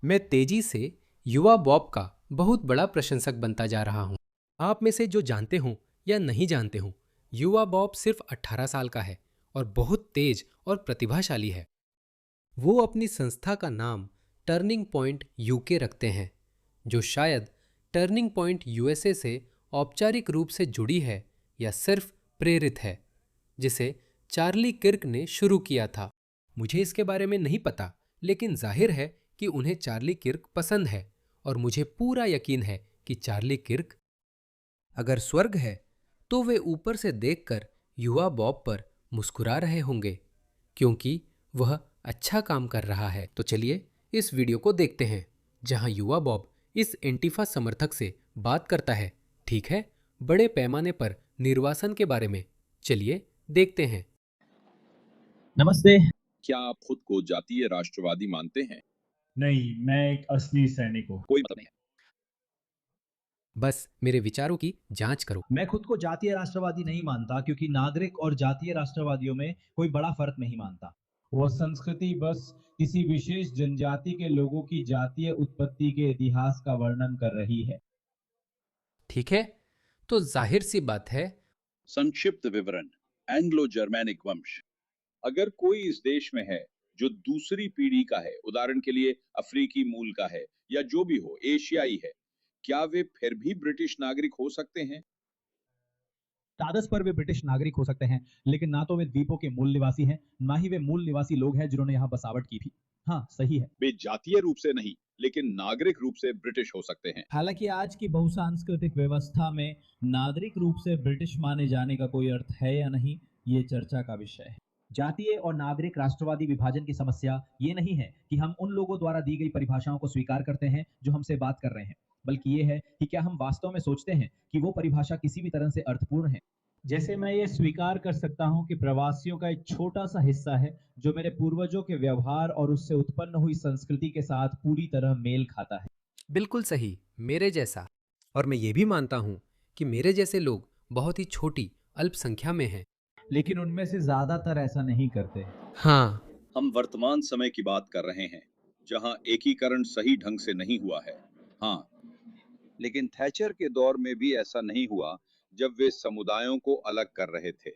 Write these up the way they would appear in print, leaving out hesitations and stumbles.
मैं तेजी से युवा बॉब का बहुत बड़ा प्रशंसक बनता जा रहा हूँ। आप में से जो जानते हों या नहीं जानते हों, युवा बॉब सिर्फ 18 साल का है और बहुत तेज और प्रतिभाशाली है। वो अपनी संस्था का नाम टर्निंग पॉइंट यूके रखते हैं, जो शायद टर्निंग पॉइंट यूएसए से औपचारिक रूप से जुड़ी है या सिर्फ प्रेरित है, जिसे चार्ली किर्क ने शुरू किया था। मुझे इसके बारे में नहीं पता, लेकिन जाहिर है कि उन्हें चार्ली किर्क पसंद है और मुझे पूरा यकीन है कि चार्ली किर्क अगर स्वर्ग है तो वे ऊपर से देखकर युवा बॉब पर मुस्कुरा रहे होंगे, क्योंकि वह अच्छा काम कर रहा है। तो चलिए इस वीडियो को देखते हैं, जहां युवा बॉब इस एंटीफा समर्थक से बात करता है, ठीक है, बड़े पैमाने पर निर्वासन के बारे में। चलिए देखते हैं। नमस्ते। क्या आप खुद को जातीय राष्ट्रवादी मानते हैं? नहीं, मैं एक असली सैनिक हूँ। कोई मतलब नहीं है। बस मेरे विचारों की जांच करो। मैं खुद को जातीय राष्ट्रवादी नहीं मानता, क्योंकि नागरिक और जातीय राष्ट्रवादियों में कोई बड़ा फर्क नहीं मानता। वह संस्कृति बस किसी विशेष जनजाति के लोगों की जातीय उत्पत्ति के इतिहास का वर्णन कर रही है। ठीक है, तो जाहिर सी बात है। संक्षिप्त विवरण: एंग्लो जर्मैनिक वंश। अगर कोई इस देश में है जो दूसरी पीढ़ी का है, उदाहरण के लिए अफ्रीकी मूल का है या जो भी हो, एशियाई है, क्या वे फिर भी ब्रिटिश नागरिक हो सकते हैं? कागज पर वे ब्रिटिश नागरिक हो सकते हैं, लेकिन ना तो वे द्वीपों के मूल निवासी हैं, ना ही वे मूल निवासी लोग हैं जिन्होंने यहाँ बसावट की थी। हाँ, सही है। वे जातीय रूप से नहीं, लेकिन नागरिक रूप से ब्रिटिश हो सकते हैं। हालांकि आज की बहुसांस्कृतिक व्यवस्था में नागरिक रूप से ब्रिटिश माने जाने का कोई अर्थ है या नहीं, ये चर्चा का विषय है। जातीय और नागरिक राष्ट्रवादी विभाजन की समस्या ये नहीं है कि हम उन लोगों द्वारा दी गई परिभाषाओं को स्वीकार करते हैं जो हमसे बात कर रहे हैं, बल्कि ये है कि क्या हम वास्तव में सोचते हैं कि वो परिभाषा किसी भी तरह से अर्थपूर्ण है। जैसे मैं ये स्वीकार कर सकता हूँ कि प्रवासियों का एक छोटा सा हिस्सा है जो मेरे पूर्वजों के व्यवहार और उससे उत्पन्न हुई संस्कृति के साथ पूरी तरह मेल खाता है। बिल्कुल सही, मेरे जैसा। और मैं ये भी मानता हूँ कि मेरे जैसे लोग बहुत ही छोटी अल्पसंख्या में हैं। लेकिन उनमें से ज्यादातर ऐसा नहीं करते। हाँ, हम वर्तमान समय की बात कर रहे हैं, जहां एकीकरण सही ढंग से नहीं हुआ है। हाँ, लेकिन थैचर के दौर में भी ऐसा नहीं हुआ जब वे समुदायों को अलग कर रहे थे।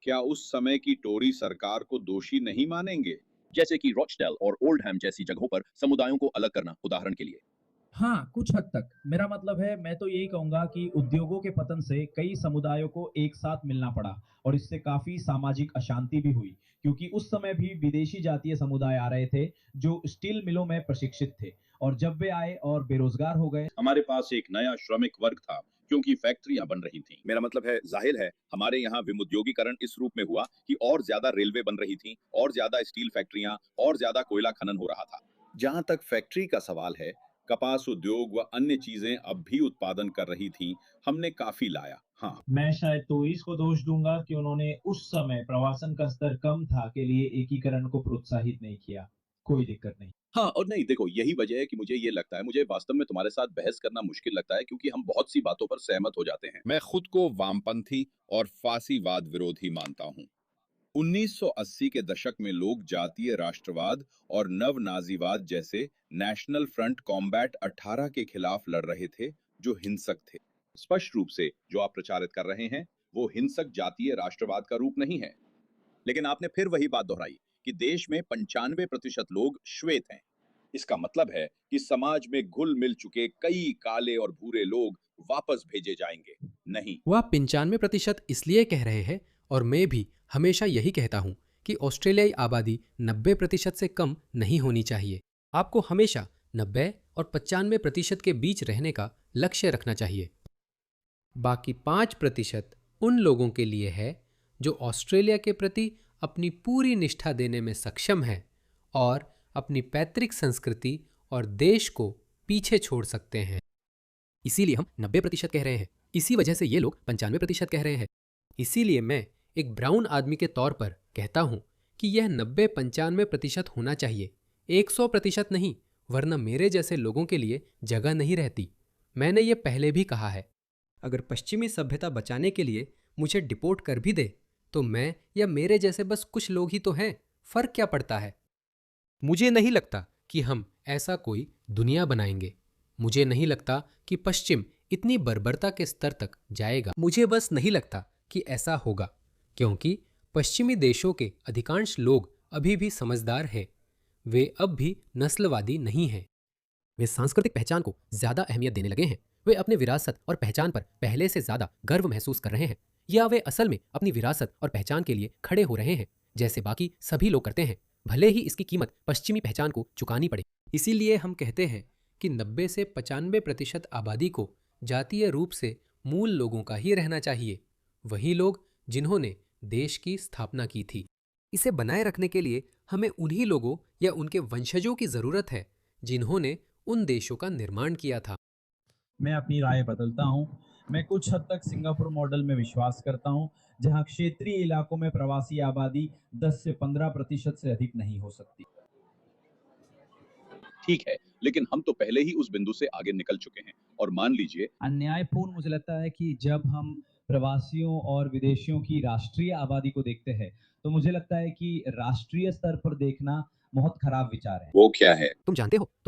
क्या उस समय की टोरी सरकार को दोषी नहीं मानेंगे? जैसे कि रॉचडेल और ओल्डहैम जैसी जगहों पर समुदायों को अलग करना, उदाहरण के लिए। हाँ, कुछ हद तक। मेरा मतलब है, मैं तो यही कहूंगा कि उद्योगों के पतन से कई समुदायों को एक साथ मिलना पड़ा और इससे काफी सामाजिक अशांति भी हुई, क्योंकि उस समय भी विदेशी जातीय समुदाय आ रहे थे जो स्टील मिलों में प्रशिक्षित थे, और जब वे आए और बेरोजगार हो गए। हमारे पास एक नया श्रमिक वर्ग था, क्योंकि फैक्ट्रियां बन रही थीं। मेरा मतलब है, जाहिर है, हमारे यहाँ विमुद्योगीकरण इस रूप में हुआ कि और ज्यादा रेलवे बन रही थीं, और ज्यादा स्टील फैक्ट्रियां, और ज्यादा कोयला खनन हो रहा था। जहां तक फैक्ट्री का सवाल है, कपास उद्योग व अन्य चीजें अब भी उत्पादन कर रही थीं। हमने काफी लाया। हाँ, मैं शायद टोरीज को दोष दूंगा कि उन्होंने उस समय प्रवासन का स्तर कम था के लिए एकीकरण को प्रोत्साहित नहीं किया। कोई दिक्कत नहीं। हाँ और नहीं, देखो, यही वजह है कि मुझे ये लगता है, मुझे वास्तव में तुम्हारे साथ बहस करना मुश्किल लगता है, क्योंकि हम बहुत सी बातों पर सहमत हो जाते हैं। मैं खुद को वामपंथी और फासीवाद विरोधी मानता हूँ। 1980 के दशक में लोग जातीय राष्ट्रवाद और नव नाजीवाद जैसे नेशनल फ्रंट कॉम्बैट 18 के खिलाफ लड़ रहे थे, जो हिंसक थे। स्पष्ट रूप से जो आप प्रचारित कर रहे हैं, वो हिंसक जातीय राष्ट्रवाद का रूप नहीं है। लेकिन आपने फिर वही बात दोहराई कि देश में 95% लोग श्वेत हैं। इसका मतलब है कि समाज में घुल मिल चुके कई काले और भूरे लोग वापस भेजे जाएंगे। नहीं, वह 95% इसलिए कह रहे हैं, और मैं भी हमेशा यही कहता हूँ कि ऑस्ट्रेलियाई आबादी 90% से कम नहीं होनी चाहिए। आपको हमेशा 90 और 95% के बीच रहने का लक्ष्य रखना चाहिए। बाकी 5% उन लोगों के लिए है जो ऑस्ट्रेलिया के प्रति अपनी पूरी निष्ठा देने में सक्षम है और अपनी पैतृक संस्कृति और देश को पीछे छोड़ सकते हैं। इसीलिए हम 90% कह रहे हैं। इसी वजह से ये लोग 95% कह रहे हैं। इसीलिए मैं एक ब्राउन आदमी के तौर पर कहता हूं कि यह 90-95% होना चाहिए, 100% नहीं, वरना मेरे जैसे लोगों के लिए जगह नहीं रहती। मैंने ये पहले भी कहा है, अगर पश्चिमी सभ्यता बचाने के लिए मुझे डिपोर्ट कर भी दे तो मैं या मेरे जैसे बस कुछ लोग ही तो हैं, फर्क क्या पड़ता है। मुझे नहीं लगता कि हम ऐसा कोई दुनिया बनाएंगे। मुझे नहीं लगता कि पश्चिम इतनी बर्बरता के स्तर तक जाएगा। मुझे बस नहीं लगता कि ऐसा होगा, क्योंकि पश्चिमी देशों के अधिकांश लोग अभी भी समझदार हैं। वे अब भी नस्लवादी नहीं हैं। वे सांस्कृतिक पहचान को ज्यादा अहमियत देने लगे हैं। वे अपने विरासत और पहचान पर पहले से ज्यादा गर्व महसूस कर रहे हैं, या वे असल में अपनी विरासत और पहचान के लिए खड़े हो रहे हैं, जैसे बाकी सभी लोग करते हैं, भले ही इसकी कीमत पश्चिमी पहचान को चुकानी पड़े। इसीलिए हम कहते हैं कि 90 से 95% आबादी को जातीय रूप से मूल लोगों का ही रहना चाहिए, वही लोग जिन्होंने देश की स्थापना की थी। इसे बनाए रखने के लिए हमें उन्हीं लोगों या उनके वंशजों की जरूरत है जिन्होंने उन देशों का निर्माण किया था। मैं अपनी राय बदलता हूं। मैं कुछ हद तक सिंगापुर मॉडल में विश्वास करता हूं, जहां क्षेत्रीय इलाकों में प्रवासी आबादी 10 से 15% से अधिक नहीं हो सकती। ठीक है, लेकिन हम तो पहले ही उस बिंदु से आगे निकल चुके हैं। और मान लीजिए, अन्यायपूर्ण मुझे लगता है कि जब हम प्रवासियों और विदेशियों की राष्ट्रीय आबादी को देखते हैं, तो मुझे लगता है कि राष्ट्रीय स्तर पर देखना बहुत खराब विचार है। वो क्या है? तुम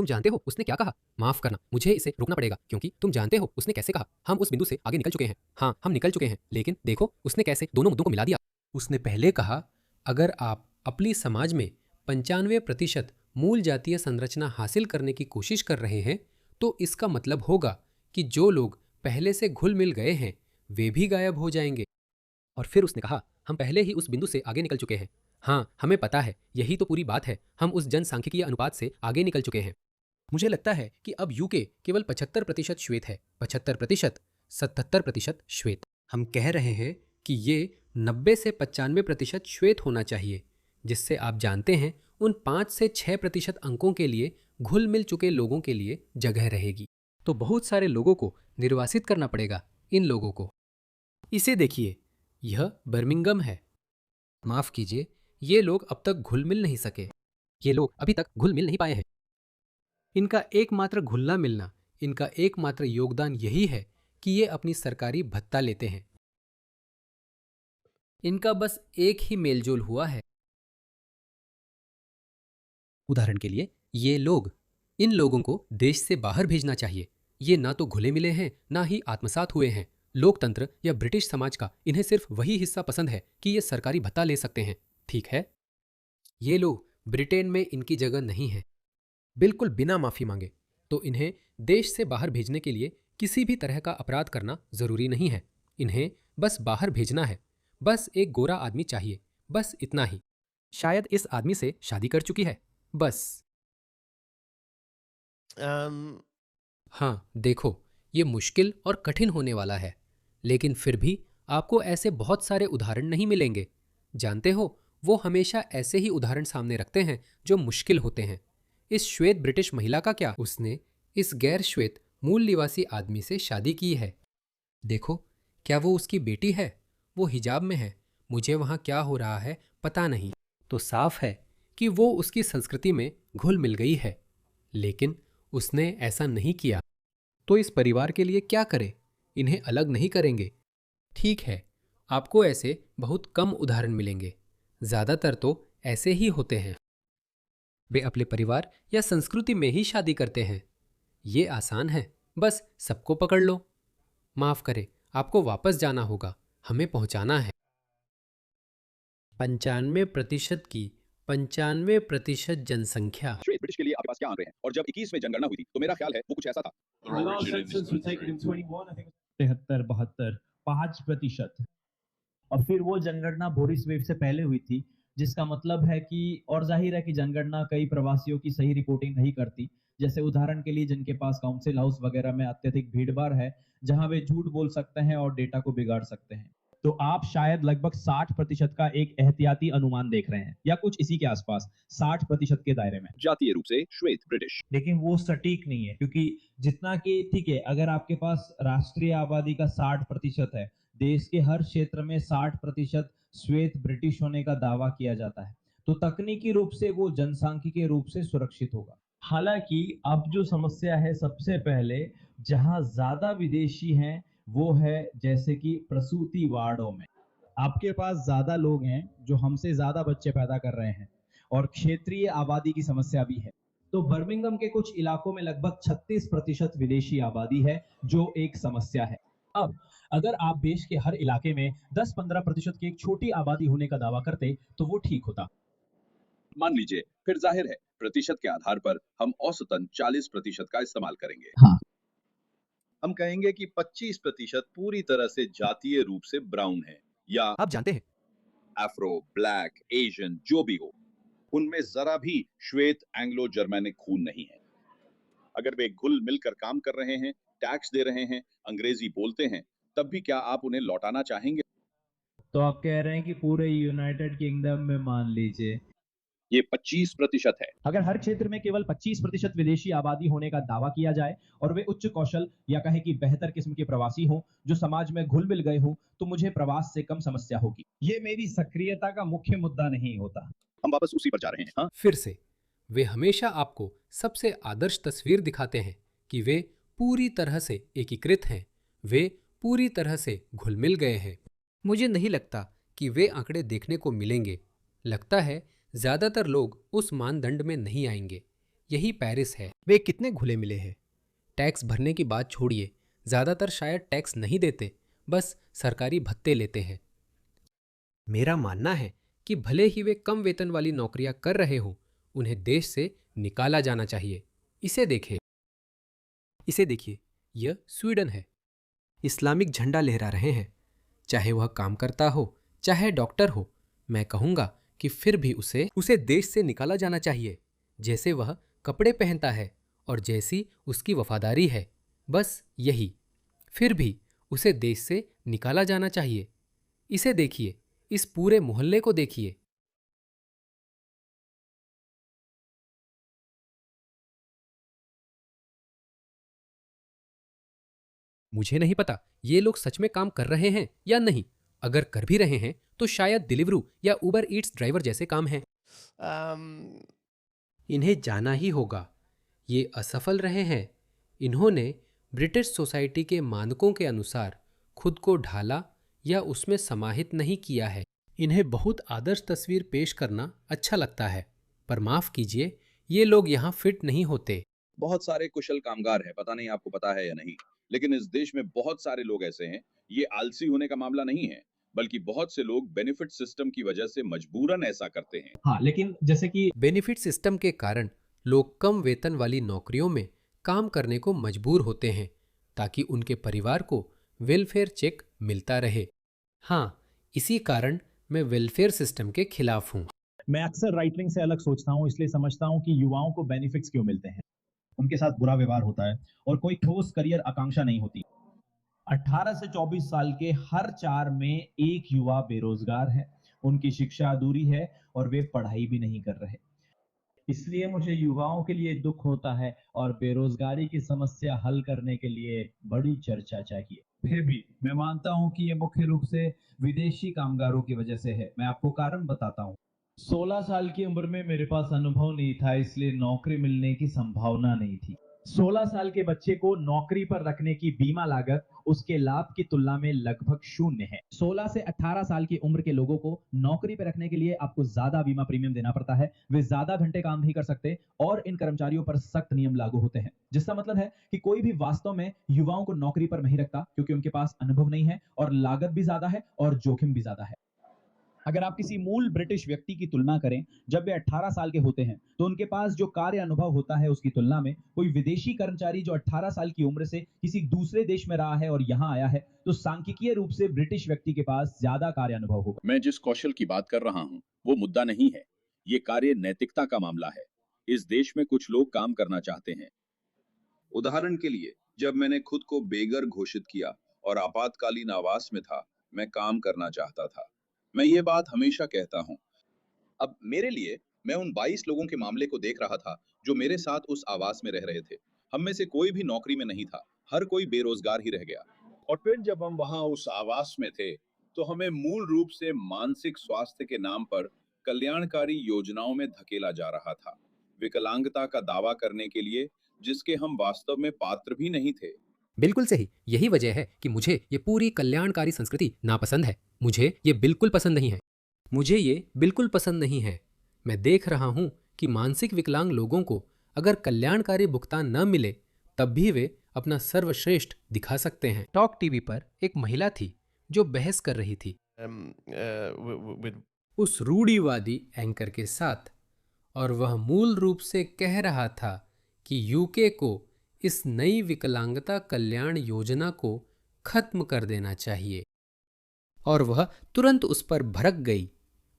जानते हो उसने क्या कहा। माफ करना, मुझे इसे रोकना पड़ेगा, क्योंकि तुम जानते हो उसने कैसे कहा। हम उस बिंदु से आगे निकल चुके हैं। हाँ, हम निकल चुके हैं, लेकिन देखो उसने कैसे दोनों मुद्दों को मिला दिया। उसने पहले कहा, अगर आप अपनी समाज में 95% मूल जातीय संरचना हासिल करने की कोशिश कर रहे हैं, तो इसका मतलब होगा कि जो लोग पहले से घुल मिल गए हैं वे भी गायब हो जाएंगे। और फिर उसने कहा, हम पहले ही उस बिंदु से आगे निकल चुके हैं। हाँ, हमें पता है, यही तो पूरी बात है। हम उस जनसांख्यिकीय अनुपात से आगे निकल चुके हैं। मुझे लगता है कि अब यूके केवल 75% श्वेत है। 75%, 77% श्वेत। हम कह रहे हैं कि ये 90 से 95% श्वेत होना चाहिए, जिससे आप जानते हैं उन 5 से 6% अंकों के लिए घुल मिल चुके लोगों के लिए जगह रहेगी। तो बहुत सारे लोगों को निर्वासित करना पड़ेगा, इन लोगों को। इसे देखिए, यह बर्मिंघम है। माफ कीजिए, ये लोग अब तक घुल मिल नहीं सके। ये लोग अभी तक घुल मिल नहीं पाए हैं। इनका एकमात्र घुलना मिलना, इनका एकमात्र योगदान यही है कि ये अपनी सरकारी भत्ता लेते हैं। इनका बस एक ही मेलजोल हुआ है। उदाहरण के लिए, ये लोग, इन लोगों को देश से बाहर भेजना चाहिए। ये ना तो घुले मिले हैं, ना ही आत्मसात हुए हैं। लोकतंत्र या ब्रिटिश समाज का इन्हें सिर्फ वही हिस्सा पसंद है कि ये सरकारी भत्ता ले सकते हैं। ठीक है, ये लोग ब्रिटेन में इनकी जगह नहीं है। बिल्कुल बिना माफी मांगे तो इन्हें देश से बाहर भेजने के लिए किसी भी तरह का अपराध करना जरूरी नहीं है। इन्हें बस बाहर भेजना है। बस एक गोरा आदमी चाहिए, बस इतना ही। शायद इस आदमी से शादी कर चुकी है, बस। हाँ, देखो, ये मुश्किल और कठिन होने वाला है, लेकिन फिर भी आपको ऐसे बहुत सारे उदाहरण नहीं मिलेंगे। जानते हो, वो हमेशा ऐसे ही उदाहरण सामने रखते हैं जो मुश्किल होते हैं। इस श्वेत ब्रिटिश महिला का क्या? उसने इस गैर श्वेत मूल निवासी आदमी से शादी की है। देखो, क्या वो उसकी बेटी है? वो हिजाब में है। मुझे वहाँ क्या हो रहा है पता नहीं। तो साफ है कि वो उसकी संस्कृति में घुल मिल गई है, लेकिन उसने ऐसा नहीं किया। तो इस परिवार के लिए क्या करें? इन्हें अलग नहीं करेंगे। ठीक है, आपको ऐसे बहुत कम उदाहरण मिलेंगे। ज्यादातर तो ऐसे ही होते हैं। वे अपने परिवार या संस्कृति में ही शादी करते हैं। ये आसान है, बस सबको पकड़ लो। माफ करें, आपको वापस जाना होगा, हमें पहुंचाना है। 95% की 95% जनसंख्या। श्वेत ब्रिटिश के लिए आपके पास क्या आंकड़े हैं? और जब 21 में जनगणना हुई थी, तो मेरा ख्याल है वो कुछ ऐसा था। The last census was taken in 21, I think. 73, 72, 5%। और फिर वो जनगणना बोरिस वेव से पहले हुई थी, जिसका मतलब है कि, और जाहिर है कि जनगणना कई प्रवासियों की सही रिपोर्टिंग नहीं करती। जैसे उदाहरण के लिए जिनके पास काउंसिल हाउस वगैरह में अत्यधिक भीड़-भाड़ है, जहां वे झूठ बोल सकते हैं और डेटा को बिगाड़ सकते हैं। तो आप शायद लगभग 60% का एक एहतियाती अनुमान देख रहे हैं, या कुछ इसी के आसपास, 60% के दायरे में। जातीय रूप से श्वेत ब्रिटिश। लेकिन वो सटीक नहीं है, क्योंकि जितना कि ठीक है, अगर आपके पास राष्ट्रीय आबादी का 60% है, देश के हर क्षेत्र में 60% श्वेत ब्रिटिश होने का दावा किया जाता है, तो तकनीकी रूप से वो जनसांख्यिकीय रूप से सुरक्षित होगा। हालांकि अब जो समस्या है, सबसे पहले जहां ज्यादा विदेशी हैं वो है जैसे कि प्रसूति वार्डों में। आपके पास ज्यादा लोग हैं जो हमसे ज्यादा बच्चे पैदा कर रहे हैं, और क्षेत्रीय आबादी की समस्या भी है। तो बर्मिंघम के कुछ इलाकों में लगभग 36% विदेशी आबादी है, जो एक समस्या है। अब अगर आप देश के हर इलाके में 10-15% की एक छोटी आबादी होने का दावा करते तो वो ठीक होता। मान लीजिए, फिर जाहिर है प्रतिशत के आधार पर हम औसतन 40% का इस्तेमाल करेंगे। हाँ। हम कहेंगे कि 25% पूरी तरह से जातीय रूप से ब्राउन है, या आप जानते हैं, अफ्रो, ब्लैक, एशियन जो भी हो, उनमें जरा भी श्वेत एंग्लो जर्मैनिक खून नहीं है। अगर वे घुल मिलकर काम कर रहे हैं, टैक्स दे रहे हैं, अंग्रेजी बोलते हैं, तब भी क्या आप उन्हें लौटाना चाहेंगे? तो आप कह रहे हैं कि पूरे यूनाइटेड किंगडम में मान लीजिए ये 25% है। अगर हर क्षेत्र में केवल 25% विदेशी आबादी होने का दावा किया जाए और वे उच्च कौशल या कहे कि बेहतर किस्म के प्रवासी हों जो समाज में घुल मिल गए हों, तो मुझे प्रवास से कम समस्या होगी। ये मेरी सक्रियता का मुख्य मुद्दा नहीं होता। हम वापस उसी पर जा रहे हैं। हाँ, फिर से वे हमेशा आपको सबसे आदर्श तस्वीर दिखाते हैं कि वे पूरी तरह से एकीकृत हैं, वे पूरी तरह से घुल मिल गए हैं। मुझे नहीं लगता कि वे आंकड़े देखने को मिलेंगे। लगता है ज्यादातर लोग उस मानदंड में नहीं आएंगे। यही पेरिस है। वे कितने घुले मिले हैं। टैक्स भरने की बात छोड़िए, ज्यादातर शायद टैक्स नहीं देते, बस सरकारी भत्ते लेते हैं। मेरा मानना है कि भले ही वे कम वेतन वाली नौकरियां कर रहे हों, उन्हें देश से निकाला जाना चाहिए। इसे देखिए, यह स्वीडन है। इस्लामिक झंडा लहरा रहे हैं। चाहे वह काम करता हो, चाहे डॉक्टर हो, मैं कहूँगा कि फिर भी उसे देश से निकाला जाना चाहिए, जैसे वह कपड़े पहनता है और जैसी उसकी वफादारी है। बस यही। फिर भी उसे देश से निकाला जाना चाहिए। इसे देखिए, इस पूरे मोहल्ले को देखिए। मुझे नहीं पता ये लोग सच में काम कर रहे हैं या नहीं। अगर कर भी रहे हैं तो शायद डिलीवरू या उबर ईट्स ड्राइवर जैसे काम हैं। इन्हें जाना ही होगा। ये असफल रहे हैं। इन्होंने ब्रिटिश सोसाइटी के मानकों के अनुसार खुद को ढाला या उसमें समाहित नहीं किया है। इन्हें बहुत आदर्श तस्वीर पेश करना अच्छा लगता है, पर माफ कीजिए, ये लोग यहाँ फिट नहीं होते। बहुत सारे कुशल कामगार हैं, पता नहीं आपको पता है या नहीं, लेकिन इस देश में बहुत सारे लोग ऐसे हैं। ये आलसी होने का मामला नहीं है, बल्कि बहुत से लोग बेनिफिट सिस्टम की वजह से मजबूरन ऐसा करते हैं। हाँ, लेकिन जैसे कि बेनिफिट सिस्टम के कारण लोग कम वेतन वाली नौकरियों में काम करने को मजबूर होते हैं ताकि उनके परिवार को वेलफेयर चेक मिलता रहे। हाँ, इसी कारण मैं वेलफेयर सिस्टम के खिलाफ हूँ। मैं अक्सर राइट विंग से अलग सोचता हूँ, इसलिए समझता हूँ कि युवाओं को बेनिफिट्स क्यों मिलते हैं। उनके साथ बुरा व्यवहार होता है और कोई ठोस करियर आकांक्षा नहीं होती। 18 से 24 साल के हर 4 में एक युवा बेरोजगार है, उनकी शिक्षा अधूरी है और वे पढ़ाई भी नहीं कर रहे। इसलिए मुझे युवाओं के लिए दुख होता है और बेरोजगारी की समस्या हल करने के लिए बड़ी चर्चा चाहिए। फिर भी मैं मानता हूं कि ये मुख्य रूप से विदेशी कामगारों की वजह से है। मैं आपको कारण बताता हूं। 16 साल की उम्र में मेरे पास अनुभव नहीं था, इसलिए नौकरी मिलने की संभावना नहीं थी। 16 साल के बच्चे को नौकरी पर रखने की बीमा लागत उसके लाभ की तुलना में लगभग शून्य है। 16 से 18 साल की उम्र के लोगों को नौकरी पर रखने के लिए आपको ज्यादा बीमा प्रीमियम देना पड़ता है। वे ज्यादा घंटे काम नहीं कर सकते और इन कर्मचारियों पर सख्त नियम लागू होते हैं, जिसका मतलब है कि कोई भी वास्तव में युवाओं को नौकरी पर नहीं रखता, क्योंकि उनके पास अनुभव नहीं है और लागत भी ज्यादा है और जोखिम भी ज्यादा है। अगर आप किसी मूल ब्रिटिश व्यक्ति की तुलना करें जब वे 18 साल के होते हैं, तो उनके पास जो कार्य अनुभव होता है उसकी तुलना में कोई विदेशी कर्मचारी जो 18 साल की उम्र से किसी दूसरे देश में रहा है और यहाँ आया है, तो सांख्यिकीय रूप से ब्रिटिश व्यक्ति के पास ज्यादा कार्य अनुभव होगा। मैं जिस कौशल की बात कर रहा हूँ वो मुद्दा नहीं है, ये कार्य नैतिकता का मामला है। इस देश में कुछ लोग काम करना चाहते हैं। उदाहरण के लिए, जब मैंने खुद को बेघर घोषित किया और आपातकालीन आवास में था, मैं काम करना चाहता था। मैं ये बात हमेशा कहता हूँ। अब मेरे लिए, मैं उन 22 लोगों के मामले को देख रहा था जो मेरे साथ उस आवास में रह रहे थे। हम में से कोई भी नौकरी में नहीं था, हर कोई बेरोजगार ही रह गया। और फिर जब हम वहां उस आवास में थे, तो हमें मूल रूप से मानसिक स्वास्थ्य के नाम पर कल्याणकारी योजनाओं में धकेला जा रहा था, विकलांगता का दावा करने के लिए जिसके हम वास्तव में पात्र भी नहीं थे। बिल्कुल सही। यही वजह है कि मुझे ये पूरी कल्याणकारी संस्कृति नापसंद है। मुझे ये बिल्कुल पसंद नहीं है। मुझे ये बिल्कुल पसंद नहीं है। मैं देख रहा हूँ कि मानसिक विकलांग लोगों को अगर कल्याणकारी भुगतान न मिले तब भी वे अपना सर्वश्रेष्ठ दिखा सकते हैं। टॉक टीवी पर एक महिला थी जो बहस कर रही थी उस रूढ़िवादी एंकर के साथ, और वह मूल रूप से कह रहा था कि यूके को इस नई विकलांगता कल्याण योजना को खत्म कर देना चाहिए। और वह तुरंत उस पर भड़क गई।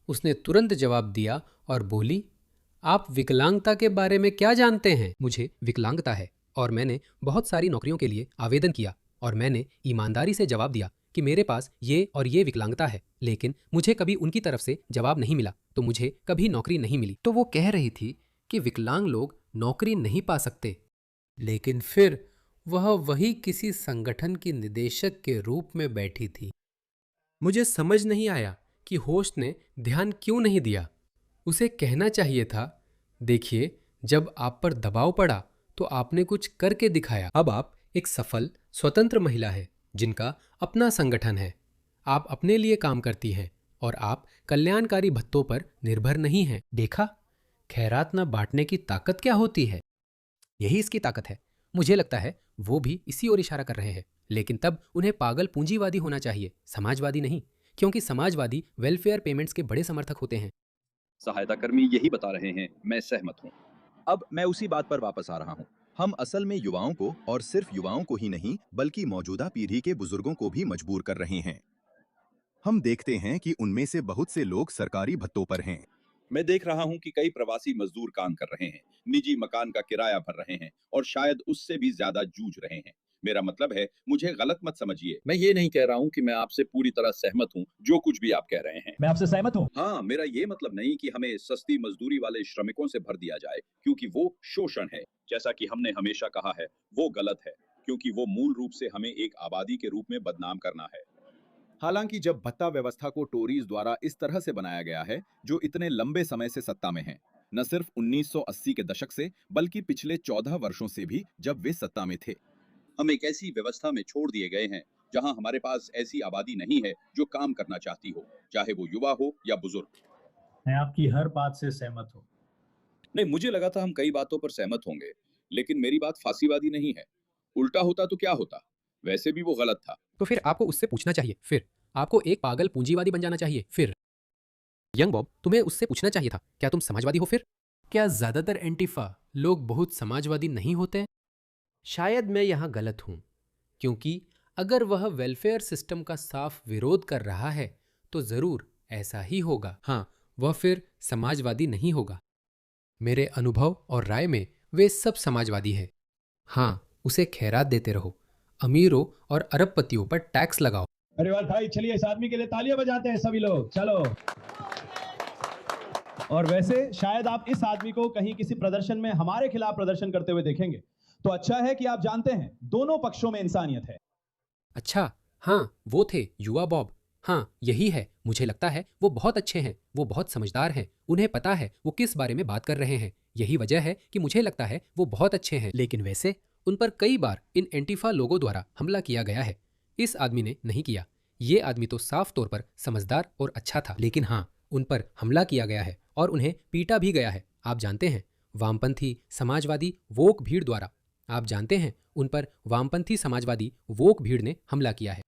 उसने तुरंत जवाब दिया और बोली, आप विकलांगता के बारे में क्या जानते हैं? मुझे विकलांगता है और मैंने बहुत सारी नौकरियों के लिए आवेदन किया और मैंने ईमानदारी से जवाब दिया कि मेरे पास ये और ये विकलांगता है, लेकिन मुझे कभी उनकी तरफ से जवाब नहीं मिला, तो मुझे कभी नौकरी नहीं मिली। तो वो कह रही थी कि विकलांग लोग नौकरी नहीं पा सकते, लेकिन फिर वह वही किसी संगठन की निदेशक के रूप में बैठी थी। मुझे समझ नहीं आया कि होस्ट ने ध्यान क्यों नहीं दिया। उसे कहना चाहिए था, देखिए, जब आप पर दबाव पड़ा तो आपने कुछ करके दिखाया। अब आप एक सफल स्वतंत्र महिला है जिनका अपना संगठन है। आप अपने लिए काम करती हैं और आप कल्याणकारी भत्तों पर निर्भर नहीं हैं। देखा, खैरात न बांटने की ताकत क्या होती है। यही इसकी ताकत है। मुझे लगता है वो भी इसी ओर इशारा कर रहे हैं, लेकिन तब उन्हें पागल पूंजीवादी होना चाहिए, समाजवादी नहीं, क्योंकि समाजवादी वेलफेयर पेमेंट्स के बड़े समर्थक होते हैं। सहायता कर्मी यही बता रहे हैं, मैं सहमत हूँ। अब मैं उसी बात पर वापस आ रहा हूँ। हम असल में युवाओं को, और सिर्फ युवाओं को ही नहीं बल्कि मौजूदा पीढ़ी के बुजुर्गों को भी मजबूर कर रहे हैं। हम देखते हैं कि उनमें से बहुत से लोग सरकारी भत्तों पर हैं। मैं देख रहा हूं कि कई प्रवासी मजदूर काम कर रहे हैं, निजी मकान का किराया भर रहे हैं और शायद उससे भी ज्यादा जूझ रहे हैं। मेरा मतलब है, मुझे गलत मत समझिए, मैं ये नहीं कह रहा हूं कि मैं आपसे पूरी तरह सहमत हूं जो कुछ भी आप कह रहे हैं। मैं आपसे सहमत हूँ। हाँ, मेरा ये मतलब नहीं कि हमें सस्ती मजदूरी वाले श्रमिकों से भर दिया जाए, क्योंकि वो शोषण है। जैसा कि हमने हमेशा कहा है, वो गलत है, क्योंकि वो मूल रूप से हमें एक आबादी के रूप में बदनाम करना है। हालांकि जब भत्ता व्यवस्था को टोरीज द्वारा इस तरह से बनाया गया है, जो इतने लंबे समय से सत्ता में है, न सिर्फ 1980 के दशक से बल्कि पिछले 14 वर्षों से भी जब वे सत्ता में थे, हम एक ऐसी व्यवस्था में छोड़ दिए गए हैं जहां हमारे पास ऐसी आबादी नहीं है जो काम करना चाहती हो, चाहे वो युवा हो या बुजुर्ग। मैं आपकी हर बात से सहमत हूँ। नहीं, मुझे लगा था हम कई बातों पर सहमत होंगे, लेकिन मेरी बात फांसीवादी नहीं है। उल्टा होता तो क्या होता? वैसे भी वो गलत था। तो फिर आपको उससे पूछना चाहिए, फिर आपको एक पागल पूंजीवादी बन जाना चाहिए। फिर यंग बॉब, तुम्हें उससे पूछना चाहिए था, क्या तुम समाजवादी हो? फिर क्या ज्यादातर एंटीफा लोग बहुत समाजवादी नहीं होते? शायद मैं यहाँ गलत हूँ, क्योंकि अगर वह वेलफेयर सिस्टम का साफ विरोध कर रहा है तो जरूर ऐसा ही होगा। हाँ, वह फिर समाजवादी नहीं होगा। मेरे अनुभव और राय में वे सब समाजवादी हैं। हाँ, उसे खैरात देते रहो, अमीरों और अरबपतियों पर टैक्स लगाओ। अरे वाह भाई, चलिए इस आदमी के लिए तालियां बजाते हैं सभी लोग, चलो। और वैसे शायद आप इस आदमी को कहीं किसी प्रदर्शन में हमारे खिलाफ प्रदर्शन करते हुए देखेंगे, तो अच्छा है कि आप जानते हैं दोनों पक्षों में इंसानियत है। अच्छा, हाँ, वो थे युवा बॉब। हाँ, यही है। मुझे लगता है वो बहुत अच्छे हैं, वो बहुत समझदार हैं, उन्हें पता है वो किस बारे में बात कर रहे हैं। यही वजह है कि मुझे लगता है वो बहुत अच्छे हैं। लेकिन वैसे उन पर कई बार इन एंटीफा लोगों द्वारा हमला किया गया है। इस आदमी ने नहीं किया। ये आदमी तो साफ तौर पर समझदार और अच्छा था, लेकिन हाँ, उन पर हमला किया गया है और उन्हें पीटा भी गया है। आप जानते हैं, वामपंथी समाजवादी वोक भीड़ द्वारा। आप जानते हैं, उन पर वामपंथी समाजवादी वोक भीड़ ने हमला किया है।